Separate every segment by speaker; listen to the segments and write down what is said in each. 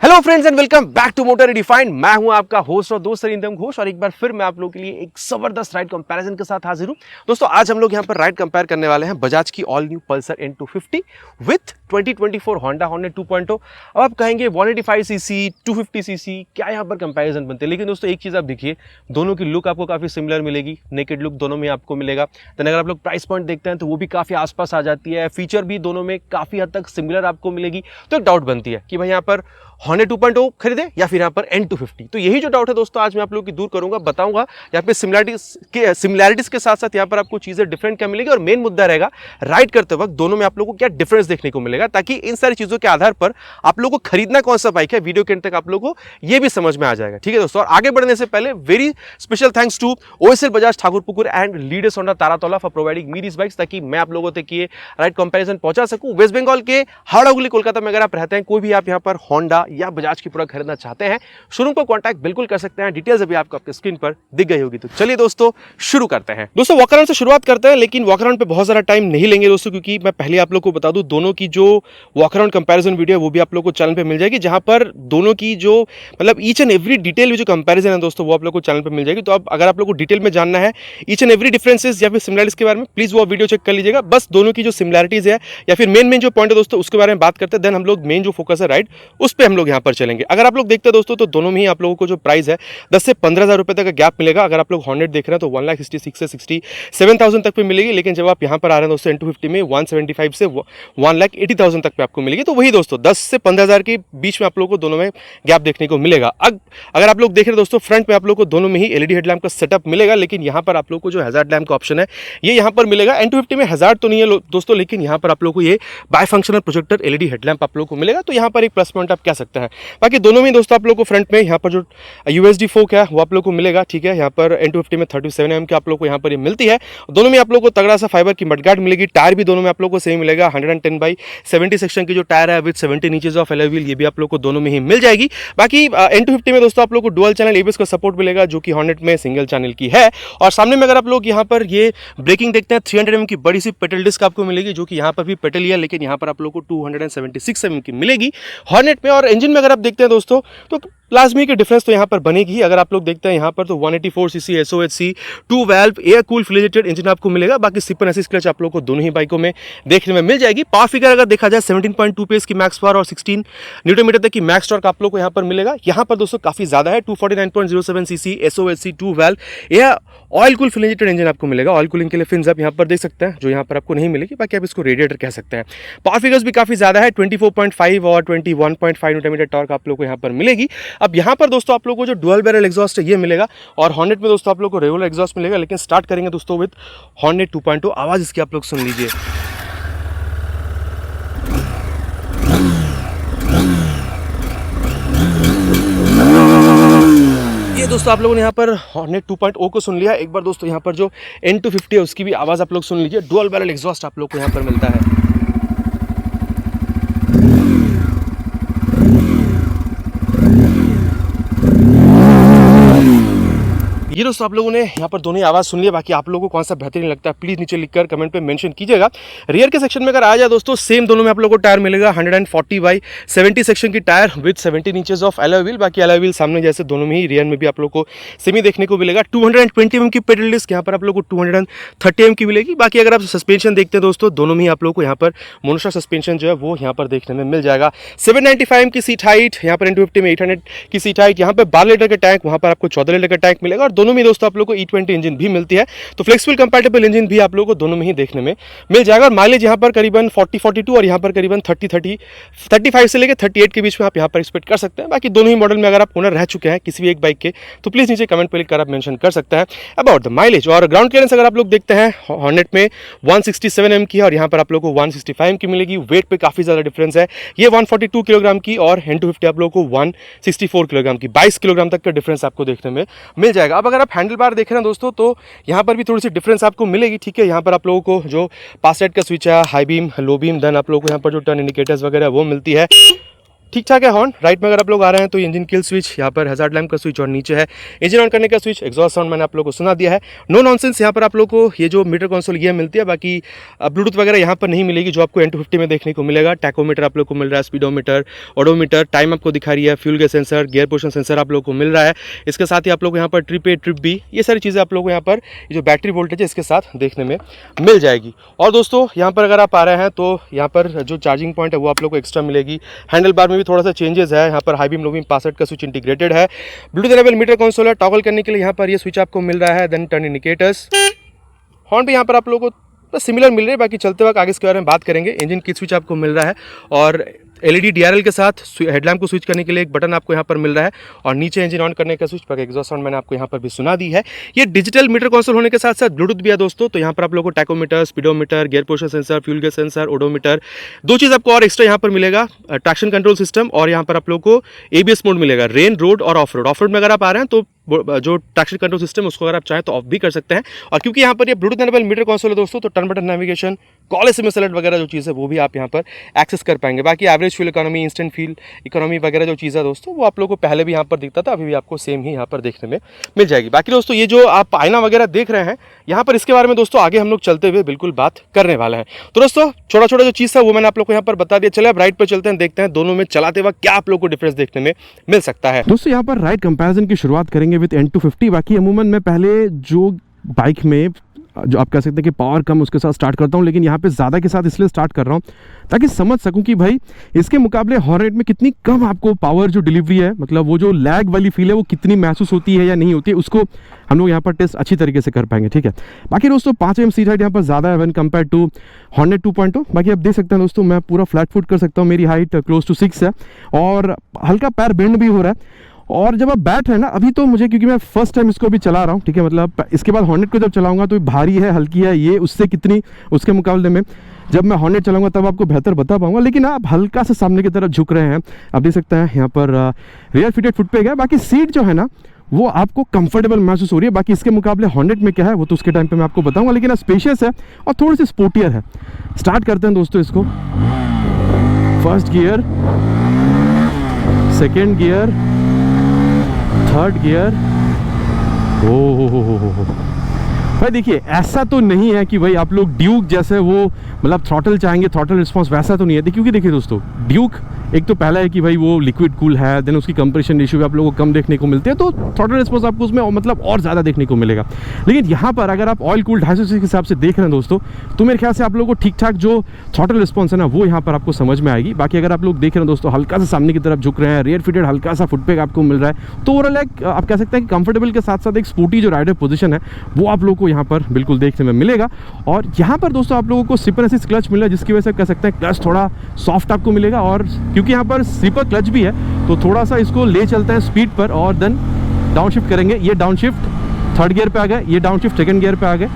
Speaker 1: Hello friends and welcome back to motor redefined. मैं हूं आपका होस्ट और दोस्त सरिंदम घोष और एक बार फिर मैं आप लोगों के लिए एक जबरदस्त राइड कंपैरिजन के साथ हाजिर हूं। दोस्तों आज हम लोग यहां पर राइड कंपेयर करने वाले हैं बजाज की all new Pulsar N250 with 2024 Honda hornet 2.0। अब आप कहेंगे 185 सीसी 250 सीसी क्या यहां पर कंपैरिजन बनते हैं, लेकिन दोस्तों एक चीज़ आप देखिए, दोनों की लुक आपको काफ़ी सिमिलर मिलेगी। नेकेड लुक दोनों में आपको मिलेगा। देन अगर आप लोग प्राइस पॉइंट देखते हैं तो वो भी काफ़ी आसपास आ जाती है। फीचर भी दोनों में काफ़ी हद तक सिमिलर आपको मिलेगी। तो एक डाउट बनती है कि भाई यहाँ पर हॉर्नेट 2.0 खरीदे या फिर यहाँ पर N250। तो यही जो डाउट है दोस्तों आज मैं आप लोगों की दूर करूंगा, बताऊंगा यहाँ पे सिमिलैरिटीज के साथ साथ यहाँ पर आपको चीजें डिफरेंट क्या मिलेगी और मेन मुद्दा रहेगा राइड करते वक्त दोनों में आप लोगों को क्या डिफरेंस देखने को मिलेगा, ताकि इन सारी चीजों के आधार पर आप लोगों को खरीदना कौन सा बाइक है वीडियो के अंत तक आप लोगों को ये भी समझ में आ जाएगा। ठीक है दोस्तों, और आगे बढ़ने से पहले very special thanks to OSL Bajaj Thakurpukur and leaders Honda Taratala for providing me this bikes, ताकि मैं आप लोगों तक ये राइड कंपैरिजन पहुंचा सकूं। वेस्ट बंगाल के हावड़ा हुगली कोलकाता में अगर आप रहते हैं, कोई भी आप यहाँ पर होंडा या बजाज की प्रोडक्ट खरीदना चाहते हैं, शोरूम को कांटेक्ट बिल्कुल कर सकते हैं। डिटेल्स अभी आपको आपके स्क्रीन पर दिख गई होगी। तो चलिए दोस्तों शुरू करते हैं। दोस्तों वॉक अराउंड से शुरुआत करते हैं, लेकिन वॉक अराउंड पे बहुत सारा टाइम नहीं लेंगे दोस्तों, क्योंकि मैं पहले आप लोग को बता दूं दोनों की जो वॉक अराउंड कंपैरिजन वीडियो है वो भी आप लोग को चैनल पे मिल जाएगी, जहां पर दोनों की जो मतलब ईच एंड एवरी डिटेल जो कंपैरिजन है दोस्तों वो आप लोग को चैनल पे मिल जाएगी। तो अब अगर आप लोग को डिटेल में जानना है ईच एंड एवरी डिफरेंसेस या फिर सिमिलरिटीज के बारे में, प्लीज वो वीडियो चेक कर लीजिएगा। बस दोनों की जो सिमिलरिटीज है या फिर मेन जो पॉइंट है दोस्तों उसके बारे में बात करते हैं, देन हम लोग मेन जो फोकस है राइड उस पर हम लोग यहाँ पर चलेंगे। अगर आप लोग देखते हैं दोस्तों तो दोनों में ही आप लोगों को जो प्राइस है 10 से 15,000 रुपए तक का गैप मिलेगा। अगर आप लोग हॉर्नेट देख रहे हैं तो 1,66,000 से 67,000 तक पे मिलेगी, लेकिन जब आप यहाँ पर आ रहे हैं दोस्तों N250 में 175 से 1,80,000 तक पे आपको मिलेगी। तो वही दोस्तों 10 से 15,000 के बीच में आप लोगों को दोनों में गैप देखने को मिलेगा। अब अगर आप लोग देख रहे हैं दोस्तों फ्रंट में आप लोग को दोनों में ही LED हेडलैम्प का सेटअप मिलेगा, लेकिन यहाँ पर आप लोग को जो हैजार्ड लैम्प का ऑप्शन है ये यहाँ पर मिलेगा। N250 में हैजार्ड तो नहीं है दोस्तों, लेकिन यहाँ पर आप लोग को ये bifunctional projector LED headlamp आप लोग को मिलेगा। तो यहाँ पर एक प्लस पॉइंट आप कह सकते हैं। बाकी दोनों में दोस्तों आप लोग को फ्रंट में यहाँ पर जो USD फोक है वो आप लोग को मिलेगा। ठीक है, यहाँ पर N250 में 37mm की आप लोग को यहाँ पर ये मिलती है। दोनों में आप लोग को तगड़ा सा फाइबर की मडगार्ड मिलेगी। टायर भी दोनों में आप लोग को सेम मिलेगा। 110/70 सेक्शन की जो टायर है with 70 inches of alloy wheel, ये भी आप लोग को दोनों में ही मिल जाएगी। बाकी N250 में दोस्तों आप लोग को डुअल चैनल ABS का सपोर्ट मिलेगा, जो कि हॉर्नेट में सिंगल चैनल की है। और सामने में अगर आप लोग यहाँ पर ये ब्रेकिंग देखते हैं 300mm की बड़ी सी पेडल डिस्क आपको मिलेगी, जो कि यहाँ पर भी पेडल ही है, लेकिन यहाँ पर आप लोग को 276mm की मिलेगी हॉर्नेट में। और इंजन में अगर आप देखते हैं दोस्तों तो प्लाज्मी की डिफरेंस तो यहाँ पर बनेगी। अगर आप लोग देखते हैं यहाँ पर तो 184 cc SOHC 2 valve air cool fuel injected engine आपको मिलेगा। बाकी सिप एंड असिस्ट क्लच आप लोग को दोनों ही बाइकों में देखने में मिल जाएगी। पावर फिगर अगर देखा जाए 17.2 PS की मैक्स पावर और 16 न्यूटन मीटर तक की मैक्स टॉर्क आप लोग को यहाँ पर मिलेगा। यहाँ पर दोस्तों काफी ज्यादा है। 249.07 cc SOHC 2 valve air oil cool fuel injected engine आपको मिलेगा। ऑयल कूलिंग के लिए फिन्स आप यहाँ पर देख सकते हैं, जो यहाँ पर आपको नहीं मिलेगी। बाकी आप इसको रेडिएटर कह सकते हैं। पावर फिगर्स भी काफी ज्यादा है। 24.5 और 21.5 न्यूटन मीटर टॉर्क आप लोग को यहाँ पर मिलेगी। अब यहाँ पर दोस्तों आप लोग को जो डुअल बैरल एग्जॉस्ट है ये मिलेगा, और हॉर्नेट में दोस्तों आप लोग को रेगुलर एग्जॉस्ट मिलेगा। लेकिन स्टार्ट करेंगे दोस्तों विद हॉर्नेट 2.0। आवाज इसकी आप लोग सुन लीजिए। ये दोस्तों आप लोगों ने यहाँ पर हॉर्नेट 2.0 को सुन लिया। एक बार दोस्तों यहाँ पर जो N250 है उसकी भी आवाज आप लोग सुन लीजिए। डुअल बैरल एग्जॉस्ट आप लोग को यहाँ पर मिलता है। ये दोस्तों आप लोगों ने यहाँ पर दोनों आवाज सुन लिया। बाकी आप लोगों को कौन सा बेहतरीन लगता है प्लीज नीचे लिखकर कमेंट पे मेंशन कीजिएगा। रियर के सेक्शन में अगर आ जाए दोस्तों सेम दोनों में आप लोगों को टायर मिलेगा। 140/70 सेक्शन की tyre with 17 inches of alloy wheel. बाकी अलॉय व्हील सामने जैसे दोनों में ही, रियर में भी आप लोग को सेमी देखने को मिलेगा। 220mm की पेडल डिस्क यहाँ पर आप लोग को 230mm की मिलेगी। बाकी अगर आप सस्पेंशन देखते हैं दोस्तों दोनों में ही आप लोग को यहाँ पर मोनोशॉक सस्पेंशन जो है वो यहाँ पर देखने में मिल जाएगा। 795mm की सीट हाइट, यहाँ पर N250 में 800 की सीट हाइट, यहाँ पर 12 लीटर का टैंक, वहाँ पर आपको 14 लीटर का टैंक मिलेगा। और दोनों में दोस्तों आप लोग को E20 इंजन भी मिलती है। तो फ्लेक्सिबल कंपैटिबल इंजन भी आप लोगों को दोनों में ही देखने में मिल जाएगा। और माइलेज यहाँ पर करीबन 40-42 और यहाँ पर करीबन 35 से लेकर 38 के बीच में आप यहाँ पर एक्सपेक्ट कर सकते हैं। बाकी दोनों ही मॉडल में अगर आप ओनर रह चुके हैं किसी भी एक बाइक के तो प्लीज नीचे कमेंट पे लिखकर आप मेंशन कर सकते हैं अबाउट द माइलेज। और ग्राउंड क्लियरेंस अगर आप लोग देखते हैं हॉर्नेट में 167mm की है और यहाँ पर आप लोग को 165mm की मिलेगी। वेट पे काफी ज्यादा डिफरेंस है। ये 142 किलोग्राम की और N250 आप लोग को 164 किलोग्राम की, 22 किलोग्राम तक का डिफरेंस आपको देखने में मिल जाएगा। अब अगर आप हैंडल बार देख रहे हैं दोस्तों तो यहाँ पर भी थोड़ी सी डिफरेंस आपको मिलेगी। ठीक है, यहाँ पर आप लोगों को जो पास साइड का स्विच है, high beam, low beam, then आप लोगों को यहाँ पर जो टर्न इंडिकेटर्स वगैरह वो मिलती है। ठीक ठाक है हॉर्न। राइट में अगर आप लोग आ रहे हैं तो इंजन किल स्विच, यहाँ पर हैजार्ड लैम्प का स्विच और नीचे है इंजन ऑन करने का स्विच। एग्जॉस्ट साउंड मैंने आप लोगों को सुना दिया है। नो नॉनसेंस, यहाँ पर आप लोग को ये जो मीटर कंसोल ये मिलती है, बाकी ब्लूटूथ वगैरह यहाँ पर नहीं मिलेगी जो आपको N250 में देखने को मिलेगा। टैकोमीटर आप लोग को मिल रहा है, स्पीडोमीटर, ओडोमीटर, टाइम आपको दिखा रही है, fuel gas sensor, gear position sensor आप लोग को मिल रहा है। इसके साथ ही आप लोग यहाँ पर ट्रिप ए ट्रिप बी, ये सारी चीज़ें आप लोग को यहाँ पर जो बैटरी वोल्टेज है इसके साथ देखने में मिल जाएगी। और दोस्तों यहाँ पर अगर आप आ रहे हैं तो यहाँ पर जो चार्जिंग पॉइंट है वो आप लोग को एक्स्ट्रा मिलेगी। हैंडल बार में भी थोड़ा सा चेंजेस है, यहाँ पर हाई बीम लो बीम पास का स्विच इंटीग्रेटेड है। ब्लूटूथ एनेबल मीटर कंसोल है, टॉगल करने के लिए यहाँ पर ये स्विच आपको मिल रहा है। देन टर्न इंडिकेटर्स, हॉर्न भी यहाँ पर आप लोगों को सिमिलर मिल रही है, बाकी चलते वक्त आगे इसके बारे में बात करेंगे। इंजन की स्विच आपको मिल रहा है और LED DRL के साथ हेडलैम्प को स्विच करने के लिए एक बटन आपको यहाँ पर मिल रहा है और नीचे इंजन ऑन करने का स्विच पर एग्जॉस्ट साउंड मैंने आपको यहाँ पर भी सुना दी है। ये डिजिटल मीटर कंसोल होने के साथ साथ ब्लूटूथ भी है दोस्तों। तो यहाँ पर आप लोगों को tachometer, speedometer, gear position sensor, fuel gas sensor, odometer, दो चीज़ आपको और एक्स्ट्रा यहाँ पर मिलेगा, ट्रैक्शन कंट्रोल सिस्टम और यहाँ पर आप लोग को ABS मोड मिलेगा, रेन, रोड और ऑफ रोड। ऑफ रोड में अगर आप आ रहे हैं तो जो ट्रैक्शन कंट्रोल सिस्टम उसको अगर आप चाहें तो ऑफ भी कर सकते हैं। और क्योंकि यहाँ पर ये ब्लूटूथ एनेबल मीटर कंसोल है दोस्तों, तो turn button navigation, call SMS alert वगैरह जो चीज़ है वो भी आप यहाँ पर एक्सेस कर पाएंगे। बाकी average fuel economy, instant fuel economy वगैरह जो चीज़ है दोस्तों वो आप लोगों को पहले भी यहाँ पर दिखता था, अभी भी आपको सेम ही यहाँ पर देखने में मिल जाएगी। बाकी दोस्तों ये जो आप आईना वगैरह देख रहे हैं यहाँ पर, इसके बारे में दोस्तों आगे हम लोग चलते हुए बिल्कुल बात करने वाले हैं। तो दोस्तों छोटा छोटा जो चीज़ था वो मैंने आप लोग को यहाँ पर बता दिया। चले अब राइट पर चलते हैं, देखते हैं दोनों में चलाते वक्त क्या आप लोग को डिफरेंस देखने में मिल सकता है। दोस्तों यहाँ पर राइड कंपैरिजन की शुरुआत करेंगे विद N250। बाकी अमूमन मैं पहले जो बाइक में जो आप कह सकते हैं कि पावर कम उसके साथ स्टार्ट करता हूं, लेकिन यहाँ पे ज़्यादा के साथ इसलिए स्टार्ट कर रहा हूं ताकि समझ सकूं कि भाई इसके मुकाबले हॉर्न रेट में कितनी कम आपको पावर जो डिलीवरी है, मतलब वो जो लैग वाली फील है वो कितनी महसूस होती है या नहीं होती है, उसको हम लोग यहाँ पर टेस्ट अच्छी तरीके से कर पाएंगे। ठीक है, बाकी दोस्तों 5 mm सीट हाइट यहाँ पर ज़्यादा है वन कम्पेयर टू हॉर्नेट 2.0। बाकी आप देख सकते हैं दोस्तों मैं पूरा फ्लैट फुट कर सकता हूँ, मेरी हाइट क्लोज टू 6 है और हल्का पैर बेंड भी हो रहा है। और जब आप बैठ रहे हैं ना अभी, तो मुझे क्योंकि मैं फर्स्ट टाइम इसको अभी चला रहा हूँ, ठीक है, मतलब इसके बाद हॉर्नेट को जब चलाऊंगा तो भारी है, हल्की है, ये उससे कितनी उसके मुकाबले में जब मैं हॉर्नेट चलाऊंगा तब आपको बेहतर बता पाऊंगा। लेकिन आप हल्का से सामने की तरफ झुक रहे हैं, आप देख सकते हैं यहाँ पर रियर फिटेड फुट पे गया। बाकी सीट जो है ना वो आपको कंफर्टेबल महसूस हो रही है। बाकी इसके मुकाबले हॉर्नेट में क्या है वो तो उसके टाइम पे मैं आपको बताऊंगा, लेकिन स्पेशियस है और थोड़ी सी स्पोर्टियर है। स्टार्ट करते हैं दोस्तों इसको। First gear, second gear, third gear. हो भाई देखिए, ऐसा तो नहीं है कि भाई आप लोग ड्यूक जैसे वो मतलब थ्रॉटल चाहेंगे, थ्रॉटल रिस्पांस वैसा तो नहीं है। क्योंकि देखिए दोस्तों ड्यूक एक तो पहला है कि भाई वो लिक्विड कूल है, देन उसकी कंप्रेशन रेशियो भी आप लोगों को कम देखने को मिलते हैं, तो थ्रॉटल रिस्पांस आपको उसमें मतलब और ज़्यादा देखने को मिलेगा। लेकिन यहाँ पर अगर आप ऑयल कूल 250 के हिसाब से देख रहे हैं दोस्तों, तो मेरे ख्याल से आप लोगों को ठीक ठाक जो थ्रॉटल रिस्पांस है ना वो यहाँ पर आपको समझ में आएगी। बाकी अगर आप लोग देख रहे हैं दोस्तों हल्का सा सामने की तरफ झुक रहे हैं, रियर फिटेड हल्का सा फुट पे आपको मिल रहा है, तो ओवरऑल एक आप कह सकते हैं कि कंफर्टेबल के साथ साथ एक स्पोर्टी जो राइडर पोजीशन है वो आप लोगों को यहाँ पर बिल्कुल देखने में मिलेगा। और यहाँ पर दोस्तों आप लोगों को स्लिपर असिस्ट क्लच मिल रहा है, जिसकी वजह से कह सकते हैं क्लच थोड़ा सॉफ्ट आपको मिलेगा। और क्योंकि यहाँ पर स्लिपर क्लच भी है तो थोड़ा सा इसको ले चलते हैं स्पीड पर और देन डाउन शिफ्ट करेंगे। ये डाउन शिफ्ट थर्ड गियर पे आ गए, ये डाउन शिफ्ट सेकंड गियर पे आ गए।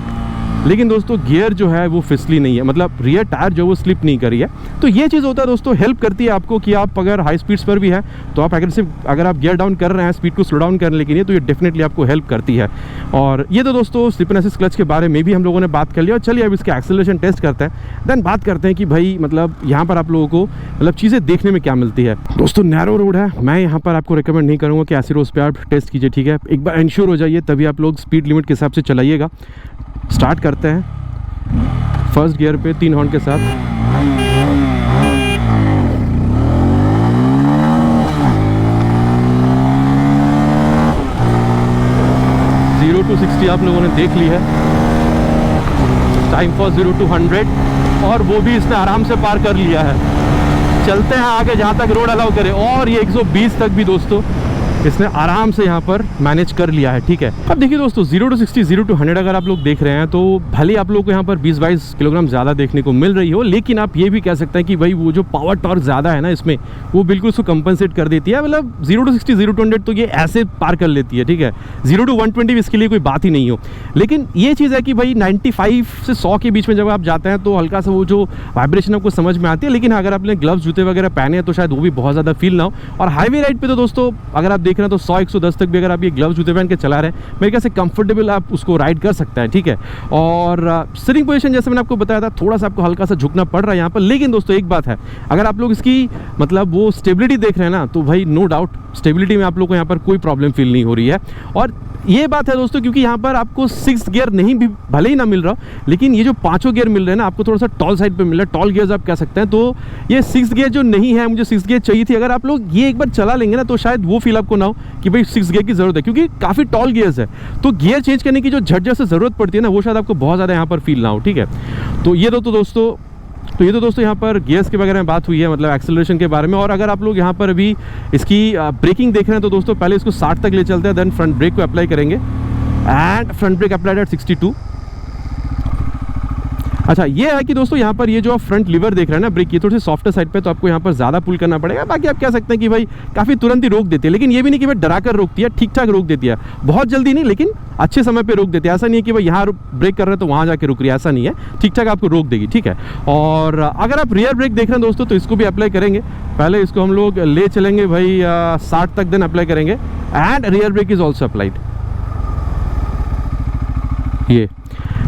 Speaker 1: लेकिन दोस्तों गियर जो है वो फिसली नहीं है, मतलब रियर टायर जो वो स्लिप नहीं करी है। तो ये चीज़ होता है दोस्तों, हेल्प करती है आपको कि आप अगर हाई स्पीड्स पर भी हैं तो आप अगर आप गियर डाउन कर रहे हैं, स्पीड को स्लो डाउन करने के लिए, तो ये डेफिनेटली आपको हेल्प करती है। और ये तो दोस्तों स्लिपर असिस्ट क्लच के बारे में भी हम लोगों ने बात कर लिया। और चलिए अब इसके एक्सेलरेशन टेस्ट करते हैं, देन बात करते हैं कि भाई मतलब यहाँ पर आप लोगों को मतलब चीज़ें देखने में क्या मिलती है। दोस्तों नैरो रोड है, मैं यहाँ पर आपको रिकमेंड नहीं करूँगा कि ऐसी रोड पर आप टेस्ट कीजिए, ठीक है। एक बार इंश्योर हो जाइए तभी आप लोग स्पीड लिमिट के हिसाब से चलाइएगा। स्टार्ट करते हैं फर्स्ट गियर पे 3 हॉर्न के साथ। जीरो टू 60 आप लोगों ने देख ली है, टाइम फॉर 0 to 100, और वो भी इसने आराम से पार कर लिया है। चलते हैं आगे जहाँ तक रोड अलाउ करे, और ये 120 तक भी दोस्तों इसने आराम से यहाँ पर मैनेज कर लिया है, ठीक है। अब देखिए दोस्तों 0 to 60, 0 to 100 अगर आप लोग देख रहे हैं तो भले आप लोग को यहाँ पर 20-22 किलोग्राम ज़्यादा देखने को मिल रही हो, लेकिन आप ये भी कह सकते हैं कि भाई वो जो पावर टॉर्क ज़्यादा है ना इसमें, वो बिल्कुल उसको कंपनसेट कर देती है। मतलब 0 to 60, 0 to 100 तो ये ऐसे पार कर लेती है, ठीक है। 0 to 120 इसके लिए कोई बात ही नहीं हो। लेकिन ये चीज़ है कि भाई 95 से 100 के बीच में जब आप जाते हैं तो हल्का सा वो जो वाइब्रेशन आपको समझ में आती है। लेकिन अगर आपने ग्लव्स जूते वगैरह पहने हैं तो शायद वो भी बहुत ज़्यादा फील ना हो। और हाईवे राइड पे तो दोस्तों अगर आप
Speaker 2: देख रहे हैं तो 100-110 तक भी अगर आप ये ग्लव्स जूते पहन के चला रहे हैं, मेरे ख्याल से कंफर्टेबल आप उसको राइड कर सकते हैं, ठीक है। और सिटिंग पोजीशन जैसे मैंने आपको बताया था, थोड़ा सा आपको हल्का सा झुकना पड़ रहा है यहाँ पर, लेकिन दोस्तों एक बात है, अगर आप लोग इसकी मतलब वो स्टेबिलिटी देख रहे हैं ना, तो भाई नो डाउट स्टेबिलिटी में आप लोग को यहाँ पर कोई प्रॉब्लम फील नहीं हो रही है। और ये बात है दोस्तों, क्योंकि यहाँ पर आपको 6 गियर नहीं भी भले ही ना मिल रहा, लेकिन ये जो 5 गियर मिल रहे हैं ना, आपको थोड़ा सा टॉल साइड पे मिल रहा है, टॉल गियर्स आप कह सकते हैं। तो ये 6 गियर जो नहीं है, मुझे 6 गियर चाहिए थी, अगर आप लोग ये एक बार चला लेंगे ना, तो शायद वो फील आपको ना हो कि भाई 6 गियर की ज़रूरत है, क्योंकि काफ़ी टॉल गियर्स है, तो गियर चेंज करने की जो झटझट से ज़रूरत पड़ती है ना, वो शायद आपको बहुत ज़्यादा यहाँ पर फील ना हो, ठीक है। तो ये ये तो दोस्तों यहाँ पर गियर्स के वगैरह में बात हुई है, मतलब एक्सेलरेशन के बारे में। और अगर आप लोग यहाँ पर अभी इसकी ब्रेकिंग देख रहे हैं, तो दोस्तों पहले इसको 60 तक ले चलते हैं, देन फ्रंट ब्रेक को अप्लाई करेंगे, and front brake applied at 62। अच्छा, ये है कि दोस्तों यहाँ पर ये जो आप फ्रंट लीवर देख रहे हैं ना, ब्रेक, ये थोड़ी सी सॉफ्टर साइड पे, तो आपको यहाँ पर ज़्यादा पुल करना पड़ेगा। बाकी आप कह सकते हैं कि भाई काफ़ी तुरंत ही रोक देती है, लेकिन ये भी नहीं कि भाई डरा कर रोकती है, ठीक ठाक रोक देती है, बहुत जल्दी नहीं, लेकिन अच्छे समय पे रोक देती है। ऐसा नहीं है कि भाई यहाँ ब्रेक कर रहे हैं तो वहाँ जाके रुक रही है, ऐसा नहीं है, ठीक ठाक आपको रोक देगी, ठीक है। और अगर आप रियर ब्रेक देख रहे हैं दोस्तों, तो इसको भी अप्लाई करेंगे, पहले इसको हम लोग ले चलेंगे भाई 60 तक, देन अप्लाई करेंगे, and rear brake is also applied. ये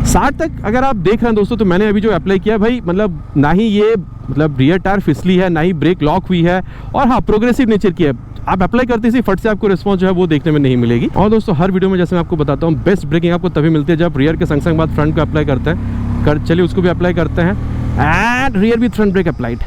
Speaker 2: 60 तक अगर आप देख रहे हैं दोस्तों, तो मैंने अभी जो अप्लाई किया भाई, मतलब ना ही ये मतलब रियर टायर फिसली है, ना ही ब्रेक लॉक हुई है, और हाँ प्रोग्रेसिव नेचर की है। आप अप्लाई करते ही फट से आपको रिस्पॉन्स जो है वो देखने में नहीं मिलेगी। और दोस्तों हर वीडियो में जैसे मैं आपको बताता हूँ, बेस्ट ब्रेकिंग आपको तभी मिलती है जब रियर के संग संग बाद फ्रंट को अप्लाई करते हैं। चलिए उसको भी अप्लाई करते हैं, and rear with front brake applied.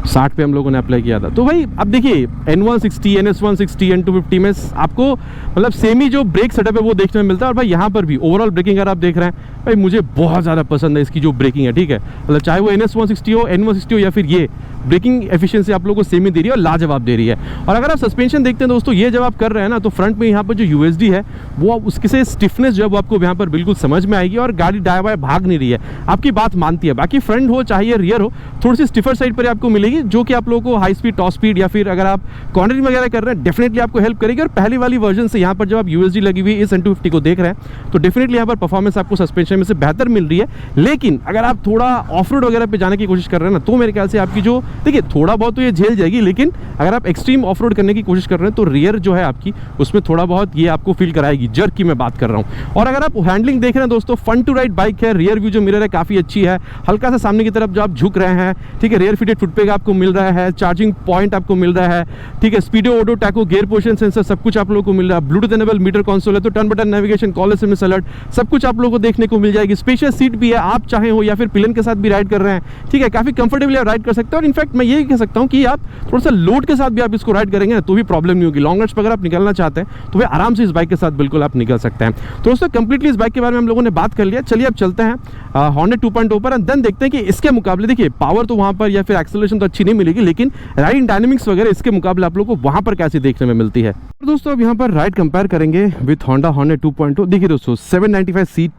Speaker 2: 60 पे हम लोगों ने अप्लाई किया था। तो भाई अब देखिए N160, NS160, N250 में आपको मतलब सेम ही जो ब्रेक सेटअप है वो देखने में मिलता है। और भाई यहाँ पर भी ओवरऑल ब्रेकिंग अगर आप देख रहे हैं, भाई मुझे बहुत ज़्यादा पसंद है इसकी जो ब्रेकिंग है, ठीक है। मतलब चाहे वो NS160 हो, N160 हो, या फिर ये ब्रेकिंग एफिशिएंसी आप लोगों को सेम ही दे रही है और लाजवाब दे रही है। और अगर आप सस्पेंशन देखते हैं दोस्तों, ये जब आप कर रहे हैं ना, तो फ्रंट में यहाँ पर जो USD है वो उसकी से स्टिफनेस जो है वो आपको यहाँ पर बिल्कुल समझ में आएगी, और गाड़ी दाएं बाएं भाग नहीं रही है, आपकी बात मानती है। बाकी फ्रंट हो चाहे रियर हो, थोड़ी सी स्टिफर साइड पर आपको मिलेगी, जो कि आप लोगों को हाई स्पीड, टॉप स्पीड, या फिर अगर आप कॉर्नरिंग वगैरह कर रहे हैं, डेफिनेटली आपको हेल्प करेगी। और पहली वाली वर्जन से यहाँ पर जब आप USD लगी हुई इस N250 को देख रहे हैं, तो डेफिनेटली यहाँ पर परफॉर्मेंस आपको सस्पेंशन में से बेहतर मिल रही है। लेकिन अगर आप थोड़ा ऑफ रोड वगैरह पे जाने की कोशिश कर रहे हैं ना, तो मेरे ख्याल से आपकी जो देखिए थोड़ा बहुत तो ये झेल जाएगी, लेकिन अगर आप एक्सट्रीम ऑफ रोड करने की कोशिश कर रहे हैं, तो रियर जो है आपकी उसमें थोड़ा बहुत ये आपको फील कराएगी, जर्क की मैं बात कर रहा हूँ। और अगर आप हैंडलिंग देख रहे हैं दोस्तों, फन टू राइड बाइक है, रियर व्यू जो मिरर है काफ़ी अच्छी है, हल्का सा सामने की तरफ जो आप झुक रहे हैं, ठीक है, रियर फिटेड फुटपैग आपको मिल रहा है, चार्जिंग पॉइंट आपको मिल रहा है, ठीक है, speedo, odo, tacho, gear position sensor सब कुछ आप लोगों को मिल रहा है, ब्लूटूथ एनेबल मीटर कंसोल है, तो turn button navigation, call SMS alert सब कुछ आप लोगों को देखने को मिल जाएगी। स्पेशियस सीट भी है, आप चाहे हो या फिर पिलन के साथ भी राइड कर रहे हैं, ठीक है, काफ़ी कंफर्टेबली आप राइड कर सकते हैं। और इनफैक्ट मैं ये कह सकता हूँ कि आप थोड़ा सा लोड के साथ भी आप इसको राइड करेंगे ना, तो भी प्रॉब्लम नहीं होगी। लॉन्ग राइड्स पर अगर आप निकलना चाहते हैं, तो वे आराम से इस बाइक के साथ बिल्कुल आप निकल सकते हैं। तो दोस्तों कंप्लीटली इस बाइक के बारे में हम लोगों ने बात कर लिया। चलिए अब चलते हैं हॉर्नेट 2.0 पर, एंड देन देखते हैं कि इसके मुकाबले, देखिए पावर तो वहाँ पर या फिर एक्सेलरेशन तो अच्छी नहीं मिलेगी, लेकिन राइडिंग डायनेमिक्स वगैरह इसके मुकाबले आप लोगों को वहाँ पर कैसे देखने में मिलती है। तो दोस्तों अब यहाँ पर राइड कंपेयर करेंगे विथ होंडा हॉर्नेट 2.0। देखिए दोस्तों 795 सीट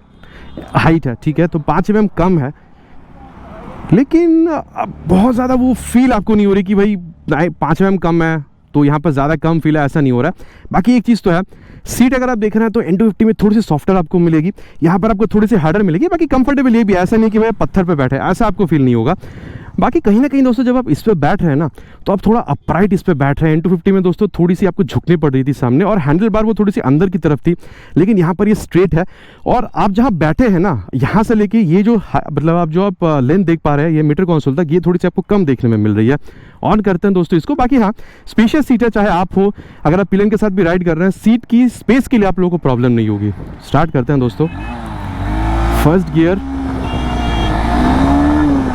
Speaker 2: हाइट है, ठीक है, तो 5 mm कम है, लेकिन बहुत ज़्यादा वो फील आपको नहीं हो रही कि भाई 5 mm कम है तो यहाँ पर ज़्यादा कम फील है, ऐसा नहीं हो रहा है। बाकी एक चीज़ तो है, सीट अगर आप देख रहे हैं तो N250 में थोड़ी सी सॉफ्टर आपको मिलेगी, यहाँ पर आपको थोड़ी सी हार्डर मिलेगी। बाकी कंफर्टेबल ये भी, ऐसा नहीं कि भाई पत्थर पे बैठे, ऐसा आपको फील नहीं होगा। बाकी कहीं ना कहीं दोस्तों जब आप इस पर बैठ रहे हैं ना, तो आप थोड़ा अपराइट इस पर बैठ रहे हैं। N250 में दोस्तों थोड़ी सी आपको झुकनी पड़ रही थी सामने, और हैंडल बार वो थोड़ी सी अंदर की तरफ थी, लेकिन यहाँ पर ये स्ट्रेट है। और आप जहाँ बैठे हैं ना, यहाँ से लेके ये जो मतलब आप जो आप लेंथ देख पा रहे हैं, ये मीटर कंसोल तक, ये थोड़ी सी आपको कम देखने में मिल रही है। ऑन करते हैं दोस्तों इसको। बाकी हाँ, स्पेशियस सीट है, चाहे आप हो, अगर आप पिलन के साथ भी राइड कर रहे हैं, सीट की स्पेस के लिए आप लोगों को प्रॉब्लम नहीं होगी। स्टार्ट करते हैं दोस्तों। First gear,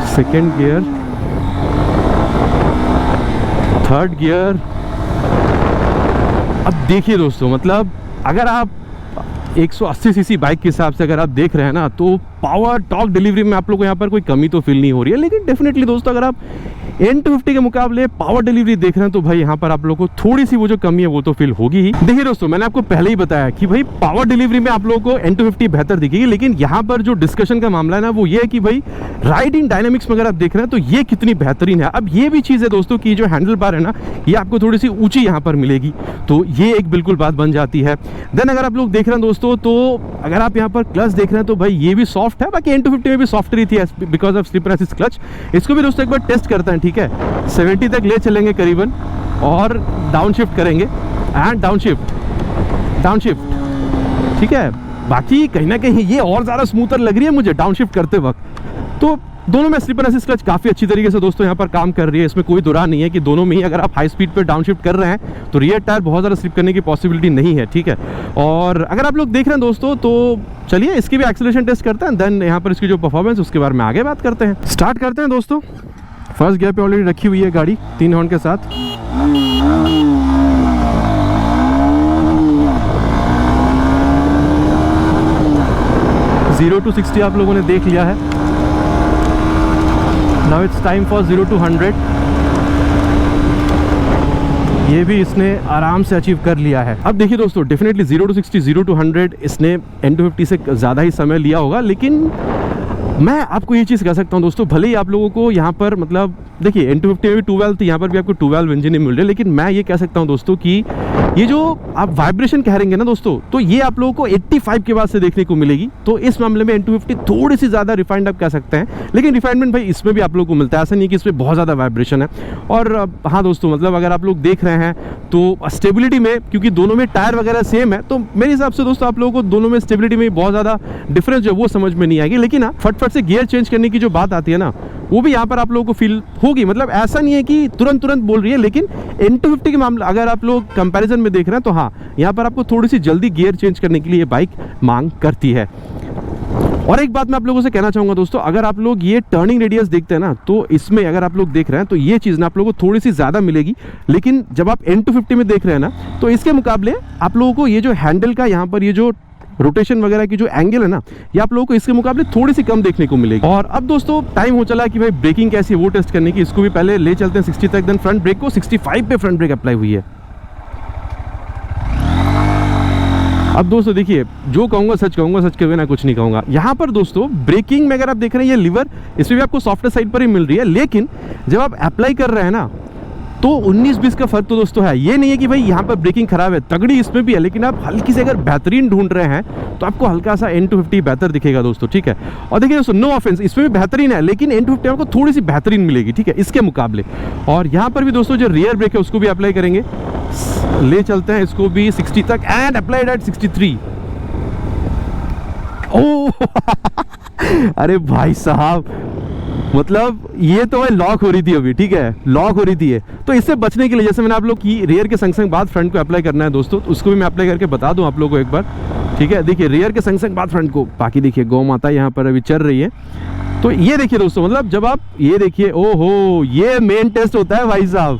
Speaker 2: second gear, third gear. अब देखिए दोस्तों, मतलब अगर आप 180 सीसी बाइक के हिसाब से अगर आप देख रहे हैं ना, तो पावर टॉर्क डिलीवरी में आप लोगों को यहाँ पर कोई कमी तो फील नहीं हो रही है। लेकिन डेफिनेटली दोस्तों अगर आप N250 के मुकाबले पावर डिलीवरी देख रहे हैं, तो भाई यहाँ पर आप लोगों को थोड़ी सी वो जो कमी है वो तो फील होगी ही। देखिए दोस्तों, मैंने आपको पहले ही बताया कि भाई पावर डिलीवरी में आप लोगों को N250 बेहतर दिखेगी, लेकिन यहाँ पर जो डिस्कशन का मामला है ना, वो ये है कि भाई राइडिंग डायनामिक्स में अगर आप देख रहे हैं तो ये कितनी बेहतरीन है। अब ये भी चीज़ है दोस्तों की जो हैंडल बार है ना, ये आपको थोड़ी सी ऊंची यहाँ पर मिलेगी, तो ये एक बिल्कुल बात बन जाती है। देन अगर आप लोग देख रहे हैं दोस्तों, तो अगर आप यहाँ पर क्लच देख रहे हैं तो भाई ये भी सॉफ्ट है। बाकी N250 में भी सॉफ्ट रही थी because of slipper assist clutch. इसको भी दोस्तों एक बार टेस्ट करते हैं, ठीक है, 70 तक ले चलेंगे करीबन, और डाउन शिफ्ट करेंगे एंड डाउन शिफ्ट, ठीक है। बाकी कहीं ना कहीं ये और ज़्यादा स्मूथर लग रही है मुझे डाउन शिफ्ट करते वक्त। तो दोनों में स्लिपर असिस्ट क्लच काफ़ी अच्छी तरीके से दोस्तों यहाँ पर काम कर रही है, इसमें कोई दुरा नहीं है कि दोनों में ही अगर आप हाई स्पीड पे डाउन शिफ्ट कर रहे हैं तो रियर टायर बहुत ज़्यादा स्लिप करने की पॉसिबिलिटी नहीं है, ठीक है। और अगर आप लोग देख रहे हैं दोस्तों तो चलिए इसकी भी एक्सेलरेशन टेस्ट करते हैं, देन यहाँ पर इसकी जो परफॉर्मेंस उसके बारे में आगे बात करते हैं। स्टार्ट करते हैं दोस्तों। फर्स्ट गियर पे ऑलरेडी रखी हुई है गाड़ी 3 हॉर्न के साथ। जीरो टू 60 आप लोगों ने देख लिया है। Now it's time for 0 to 100। ये भी इसने आराम से अचीव कर लिया है। अब देखिए दोस्तों, डेफिनेटली 0 to 60, 0 to 100 इसने N250 से ज़्यादा ही समय लिया होगा, लेकिन मैं आपको ये चीज़ कह सकता हूँ दोस्तों, भले ही आप लोगों को यहाँ पर मतलब देखिए N250 में भी 2 valve थी, यहाँ पर भी आपको 2 valve इंजन ही मिल रही है, लेकिन मैं ये कह सकता हूँ दोस्तों कि ये जो आप वाइब्रेशन कह रहेंगे ना दोस्तों, तो ये आप लोगों को 85 के बाद से देखने को मिलेगी। तो इस मामले में N250 थोड़ी सी ज़्यादा रिफाइंड आप कह सकते हैं, लेकिन रिफाइनमेंट भाई इसमें भी आप लोगों को मिलता है, ऐसा नहीं है कि इसमें बहुत ज़्यादा वाइब्रेशन है। और हाँ दोस्तों, मतलब अगर आप लोग देख रहे हैं तो स्टेबिलिटी में, क्योंकि दोनों में टायर वगैरह सेम है, तो मेरे हिसाब से दोस्तों आप लोगों को दोनों में स्टेबिलिटी में बहुत ज़्यादा डिफरेंस जो वो समझ में नहीं आएगी। लेकिन हाँ, फटफट से गियर चेंज करने की जो बात आती है ना, वो भी यहाँ पर आप लोगों को फील होगी। मतलब ऐसा नहीं है कि तुरंत बोल रही है, लेकिन N250 के मामले अगर आप लोग कंपैरिजन में देख रहे हैं तो हाँ, यहाँ पर आपको थोड़ी सी जल्दी गियर चेंज करने के लिए ये बाइक मांग करती है। और एक बात मैं आप लोगों से कहना चाहूँगा दोस्तों, अगर आप लोग ये टर्निंग रेडियस देखते हैं ना, तो इसमें अगर आप लोग देख रहे हैं तो ये चीज़ ना आप लोगों को थोड़ी सी ज़्यादा मिलेगी। लेकिन जब आप N250 में देख रहे हैं ना, तो इसके मुकाबले आप लोगों को ये जो हैंडल का यहाँ पर ये जो रोटेशन वगैरह की जो एंगल है ना, ये आप लोगों को इसके मुकाबले थोड़ी सी कम देखने को मिलेगी। और अब दोस्तों टाइम हो चला कि भाई ब्रेकिंग कैसी है वो टेस्ट करने की। इसको भी पहले ले चलते हैं 60 तक, देन फ्रंट ब्रेक को 65 पे फ्रंट ब्रेक अप्लाई हुई है। अब दोस्तों देखिए, जो कहूँगा सच कहूँगा, सच के बिना कुछ नहीं कहूँगा। यहाँ पर दोस्तों ब्रेकिंग में अगर आप देख रहे हैं, ये लीवर इसमें भी आपको सॉफ्टवेयर साइड पर ही मिल रही है, लेकिन जब आप अप्लाई कर रहे हैं ना, तो 19-20 का फर्क तो दोस्तों है। ये नहीं है कि भाई यहाँ पर ब्रेकिंग खराब है, तगड़ी इसमें भी है, लेकिन आप हल्की से अगर बेहतरीन ढूंढ रहे हैं तो आपको हल्का सा N250 बेहतर दिखेगा दोस्तों, ठीक है। और देखिए दोस्तों, नो ऑफेंस, इसमें भी बेहतरीन है, लेकिन N250 आपको थोड़ी सी बेहतरीन मिलेगी, ठीक है, इसके मुकाबले। और यहाँ पर भी दोस्तों जो रियर ब्रेक है उसको भी अप्लाई करेंगे, ले चलते हैं इसको भी 60 तक एंड अप्लाइड एट 63। ओह अरे भाई साहब, मतलब ये तो लॉक हो रही थी अभी, ठीक है, लॉक हो रही थी ये। तो इससे बचने के लिए जैसे मैंने आप लोग की रियर के संग बाद फ्रंट को अप्लाई करना है दोस्तों, तो उसको भी मैं अप्लाई करके बता दूं आप लोगों को एक बार, ठीक है। देखिए रियर के संग बाद फ्रंट को, बाकी देखिए गौ माता यहाँ पर अभी चल रही है। तो ये देखिए दोस्तों, मतलब जब आप ये देखिए, ओहो, ये मेन टेस्ट होता है भाई साहब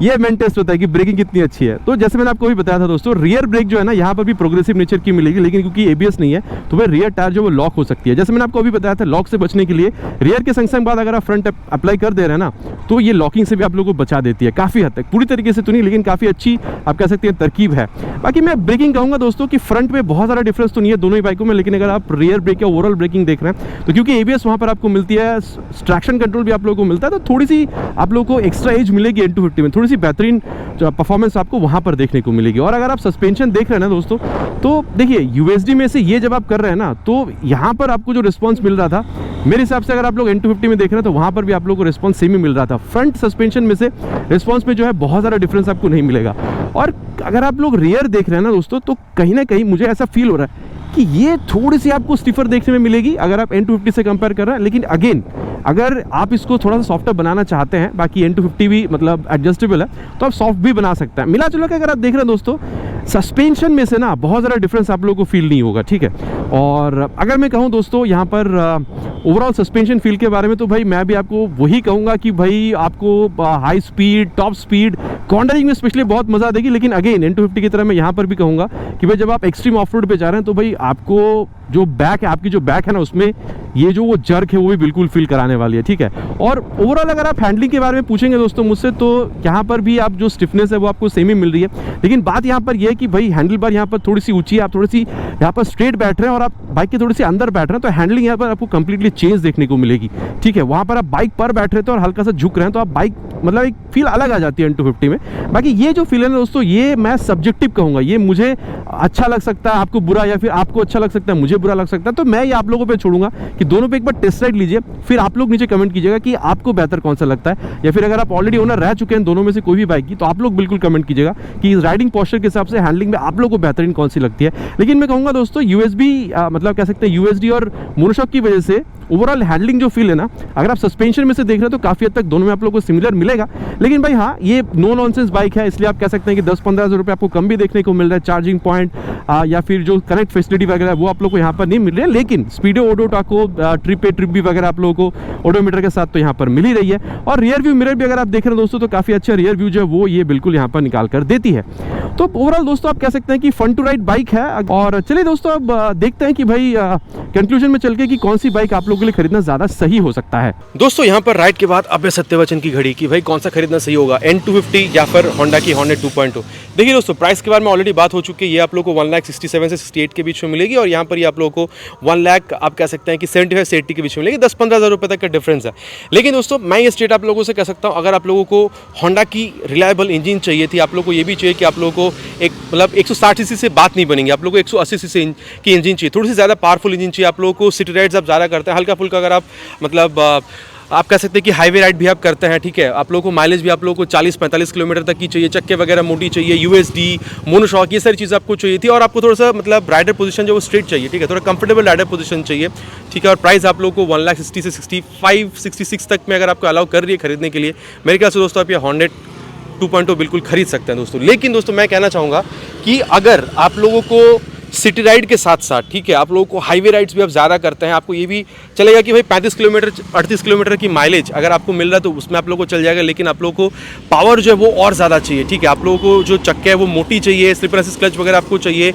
Speaker 2: ये मेन टेस्ट होता है कि ब्रेकिंग कितनी अच्छी है। तो जैसे मैंने आपको भी बताया था दोस्तों, रियर ब्रेक जो है ना, यहाँ पर भी प्रोग्रेसिव नेचर की मिलेगी, लेकिन क्योंकि एबीएस नहीं है तो वह रियर टायर जो वो लॉक हो सकती है। जैसे मैंने आपको अभी बताया था, लॉक से बचने के लिए रियर के संग बाद अगर आप फ्रंट अप्लाई कर दे रहे हैं ना, तो ये लॉकिंग से भी आप लोगों को बचा देती है काफ़ी हद तक, पूरी तरीके से तो नहीं, लेकिन काफ़ी अच्छी आप कह सकते हैं तरकीब है। बाकी मैं ब्रेकिंग कहूँगा दोस्तों कि फ्रंट में बहुत ज़्यादा डिफरेंस तो नहीं है दोनों ही बाइकों में, लेकिन अगर आप रियर ब्रेक या ओवरऑल ब्रेकिंग देख रहे हैं तो क्योंकि एबीएस वहाँ पर आपको मिलती है, ट्रैक्शन कंट्रोल भी आप लोगों को मिलता है, तो थोड़ी सी आप लोगों को एक्स्ट्रा एज मिलेगी N250 में, थोड़ी सी बेहतरीन परफॉर्मेंस आपको वहां पर देखने को मिलेगी। और अगर आप सस्पेंशन देख रहे हैं ना दोस्तों, तो देखिए यूएसडी में से ये जब आप कर रहे हैं ना, तो यहाँ पर आपको जो रिस्पांस मिल रहा था, मेरे हिसाब से अगर आप लोग N250 में देख रहे हैं तो वहां पर भी आप लोगों को रिस्पांस सेम ही मिल रहा था। फ्रंट सस्पेंशन में से रिस्पांस में जो है बहुत ज़्यादा डिफरेंस आपको नहीं मिलेगा। और अगर आप लोग रियर देख रहे हैं ना दोस्तों, तो कहीं ना कहीं मुझे ऐसा फील हो रहा है कि ये थोड़ी सी आपको स्टिफर देखने में मिलेगी अगर आप N250 से कंपेयर कर रहे हैं। लेकिन अगेन, अगर आप इसको थोड़ा सा सॉफ्टर बनाना चाहते हैं, बाकी N250 भी मतलब एडजस्टेबल है, तो आप सॉफ्ट भी बना सकते हैं। मिला जुला के अगर आप देख रहे हैं दोस्तों, सस्पेंशन में से ना बहुत ज़्यादा डिफरेंस आप लोगों को फील नहीं होगा, ठीक है। और अगर मैं कहूँ दोस्तों यहाँ पर ओवरऑल सस्पेंशन फील के बारे में, तो भाई मैं भी आपको वही कहूँगा कि भाई आपको high speed, top speed, cornering में स्पेशली बहुत मज़ा देगी। लेकिन अगेन N250 की तरह मैं यहाँ पर भी कहूँगा कि भाई जब आप एक्सट्रीम ऑफ रोड पे जा रहे हैं, तो भाई आपको जो बैक है, आपकी जो बैक है ना, उसमें ये जो वो जर्क है वो भी बिल्कुल फील कराने वाली है, ठीक है। और ओवरऑल अगर आप हैंडलिंग के बारे में पूछेंगे दोस्तों मुझसे, तो यहाँ पर भी आप जो स्टिफनेस है वो आपको सेम ही मिल रही है। लेकिन बात यहाँ पर यह है कि भाई हैंडल बार यहाँ पर थोड़ी सी ऊंची है, आप थोड़ी सी यहाँ पर स्ट्रेट बैठ रहे हैं, और आप बाइक के थोड़ी सी अंदर बैठ रहे हैं तो हैंडलिंग यहाँ पर आपको कंप्लीटली चेंज देखने को मिलेगी, ठीक है। वहाँ पर आप बाइक पर बैठ रहे थे और हल्का सा झुक रहे हैं तो आप बाइक मतलब एक फील अलग आ जाती है N250 में। बाकी ये जो फील है ना दोस्तों, ये मैं सब्जेक्टिव कहूँगा, ये मुझे अच्छा लग सकता है, आपको बुरा, या फिर आपको अच्छा लग सकता है, मुझे बुरा लग सकता है। तो मैं ये आप लोगों पे छोड़ूंगा कि दोनों पे एक बार टेस्ट राइड लीजिए, फिर आप लोग नीचे कमेंट कीजिएगा कि आपको बेहतर कौन सा लगता है, या फिर अगर आप ऑलरेडी ओनर रह चुके हैं दोनों में से कोई भी बाइक की तो आप लोग बिल्कुल कमेंट कीजिएगा कि इस राइडिंग पोस्चर के हिसाब से हैंडलिंग में आप लोग को बेहतरीन कौन सी लगती है। लेकिन मैं कहूँगा दोस्तों USB मतलब कह सकते हैं USD और मोनोशॉक की वजह से ओवरऑल हैंडलिंग जो फील है ना, अगर आप सस्पेंशन में से देख रहे हो तो काफ़ी हद तक दोनों में आप लोगों को सिमिलर मिलेगा। लेकिन भाई हाँ, ये नो नॉनसेंस बाइक है, इसलिए आप कह सकते हैं कि 10-15 हज़ार रुपये आपको कम भी देखने को मिल रहा है। चार्जिंग पॉइंट या फिर जो कनेक्ट फैसिलिटी वगैरह वो आप लोग को यहाँ पर नहीं मिल रही है, लेकिन स्पीडो ऑडो टाको ट्रिप भी वगैरह आप लोगों को ओडोमीटर के साथ तो यहाँ पर मिल ही रही है। और रियर व्यू मिरर भी अगर आप देख रहे हो दोस्तों तो काफ़ी अच्छा रियर व्यू जो है वो ये बिल्कुल यहाँ पर निकाल कर देती है। तो ओवरऑल दोस्तों आप कह सकते हैं कि फन टू राइड बाइक है। और चलिए दोस्तों अब देखते हैं कि भाई कंक्लूजन में चल के कि कौन सी बाइक आप लोगों के लिए खरीदना ज़्यादा सही हो सकता है।
Speaker 1: दोस्तों यहाँ पर राइड के बाद अब है सत्यवचन की घड़ी कि भाई कौन सा खरीदना सही होगा, N250 या फिर होंडा की हॉर्नेट 2.0। देखिए दोस्तों, प्राइस के बारे में ऑलरेडी बात हो चुकी है। ये आप लोगों को 1,67,000 से 68 के बीच में मिलेगी, और यहाँ पर ये आप लोगों को 1 लाख आप कह सकते हैं कि 75 से 80 के बीच में मिलेगी। 10-15 हज़ार रुपये तक का डिफरेंस है। लेकिन दोस्तों मैं ये स्टेट आप लोगों से कह सकता हूँ, अगर आप लोगों को होंडा की रिलायबल इंजन चाहिए थी, आप लोगों को ये भी चाहिए कि आप लोगों को एक मतलब 160 सीसी से बात नहीं बनेंगी, आप लोगों को 180 सीसी की इंजन चाहिए, थोड़ी सी ज़्यादा पावरफुल इंजन चाहिए। आप लोगों को सिटी राइड्स आप ज़्यादा करते हैं, हल्का फुल्का अगर आप मतलब आप कह सकते हैं कि हाईवे राइड भी आप करते हैं, ठीक है। आप लोगों को माइलेज भी आप लोगों को 40-45 किलोमीटर तक की चाहिए, चक्के वगैरह मोटी चाहिए, USD मोनोशॉक ये सारी चीज़ें आपको चाहिए थी, और आपको थोड़ा सा मतलब राइडर पोजीशन जो वो स्ट्रेट चाहिए, ठीक है, थोड़ा कंफर्टेबल राइडर पोजीशन चाहिए, ठीक है। और प्राइस आप लोगों को 1,60,000 से 65-66 तक में अगर आपको अलाउ कर रही है खरीदने के लिए, मेरे ख्याल से दोस्तों आप ये हॉर्नेट 2.0 बिल्कुल खरीद सकते हैं दोस्तों। लेकिन दोस्तों मैं कहना चाहूँगा कि अगर आप लोगों को सिटी राइड के साथ साथ, ठीक है, आप लोगों को हाईवे राइड्स भी आप ज़्यादा करते हैं, आपको ये भी चलेगा कि भाई 35 किलोमीटर 38 किलोमीटर की माइलेज अगर आपको मिल रहा है तो उसमें आप लोगों को चल जाएगा। लेकिन आप लोगों को पावर जो है वो और ज़्यादा चाहिए, ठीक है। आप लोगों को जो चक्के है वो मोटी चाहिए, स्लिपर असिस्ट क्लच वगैरह आपको चाहिए।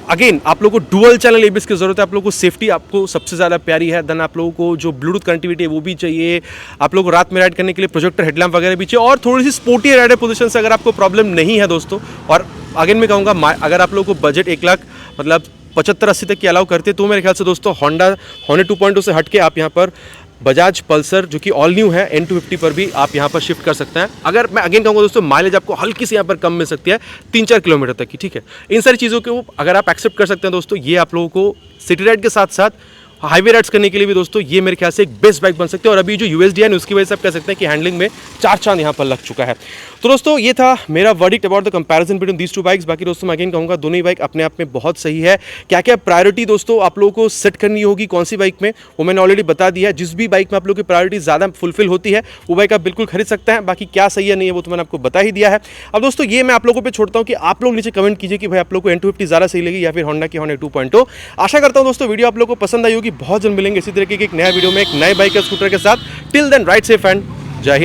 Speaker 1: अगेन आप लोगों को डुअल चैनल ABS की ज़रूरत है, आप लोगों को सेफ्टी आपको सबसे ज़्यादा प्यारी है। देन आप लोगों को जो ब्लूटूथ कनेक्टिविटी है वो भी चाहिए, आप लोगों को रात में राइड करने के लिए प्रोजेक्टर हेडलैम्प वगैरह भी चाहिए, और थोड़ी सी स्पोर्टी राइडर पोजीशन से अगर आपको प्रॉब्लम नहीं है दोस्तों। और अगेन मैं कहूँगा अगर आप लोगों को बजट 1 लाख मतलब 75-80 तक की अलाउ करते हैं तो मेरे ख्याल से दोस्तों हॉर्नेट 2.0 से हट के आप यहाँ पर बजाज पल्सर जो कि ऑल न्यू है N250 पर भी आप यहाँ पर शिफ्ट कर सकते हैं। अगर मैं अगेन कहूँगा दोस्तों, माइलेज आपको हल्की सी यहाँ पर कम मिल सकती है, 3-4 किलोमीटर तक की, ठीक है। इन सारी चीज़ों को अगर आप एक्सेप्ट कर सकते हैं दोस्तों, ये आप लोगों को सिटी राइड के साथ साथ हाईवे राइड्स करने के लिए भी दोस्तों ये मेरे ख्याल से एक बेस्ट बाइक बन सकती है। और अभी जो USD है उसकी वजह से आप कह सकते हैं कि हैंडलिंग में 4 चांद यहाँ पर लग चुका है। तो दोस्तों ये था मेरा verdict about the comparison between these 2 bikes. बाकी दोस्तों मैं अगेन कहूँगा दोनों ही बाइक अपने आप में बहुत सही है। क्या क्या प्रायोरिटी दोस्तों आप लोगों को सेट करनी होगी कौन सी बाइक में, वो मैंने ऑलरेडी बता दिया है। जिस भी बाइक में आप लोगों की प्रायोरिटी ज़्यादा फुलफिल होती है वो बाइक आप बिल्कुल खरीद सकते हैं। बाकी क्या सही है नहीं है वो तो मैंने आपको बता ही दिया है। अब दोस्तों ये मैं आप लोगों पर छोड़ता हूँ कि आप लोग नीचे कमेंट कीजिए कि भाई आप लोग को N250 ज़्यादा सही लगी या फिर होंडा की हॉर्नेट 2.0। आशा करता हूँ दोस्तों वीडियो आप लोगों को पसंद आई होगी। बहुत जल्द मिलेंगे इसी तरीके के एक नया वीडियो में एक नए बाइक या स्कूटर के साथ। Till then ride safe and जय हिंद।